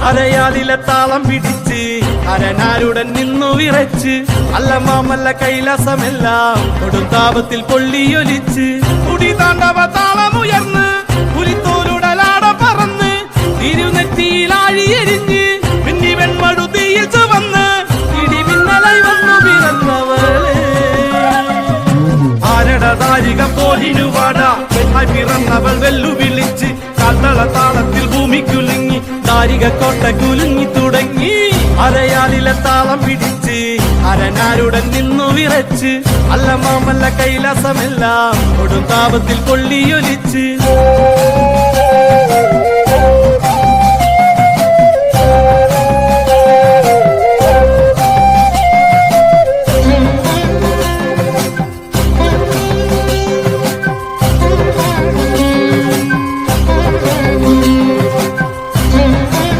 അരയാലിലെ താളം പിടിച്ച് അരനാരുടൻ നിന്നു വിറച്ച് അല്ല മാമല്ല കൈലാസമെല്ലാം കൊടുത്താപത്തിൽ പൊള്ളിയൊലിച്ച് കുടി താണ്ടവ താളമുയർന്ന് പുലിത്തോലുടലാട പറന്ന് തിരുനെറ്റിയിലാഴിയെരിഞ്ഞ് മിന്നി വെൺമടുതിയിൽ ചുവന്ന് ഇടിമിന്നലായി വന്നു പിറന്നവളെ ആരടതാരിക പോലിനുവാട പെണ്ണായി പിറന്നവൾ വെല്ലുവിളിച്ച് കാത്തള താളത്തിൽ ഭൂമി കുലുങ്ങി താരിക കോട്ട കുലുങ്ങി തുടങ്ങി അരയാലിലെ താളം പിടിച്ച് അരനാരുടൻ നിന്നു വിറച്ച് അല്ല മാമല്ല കൈലാസമെല്ലാം കൊടും താപത്തിൽ പൊള്ളിയൊലിച്ച്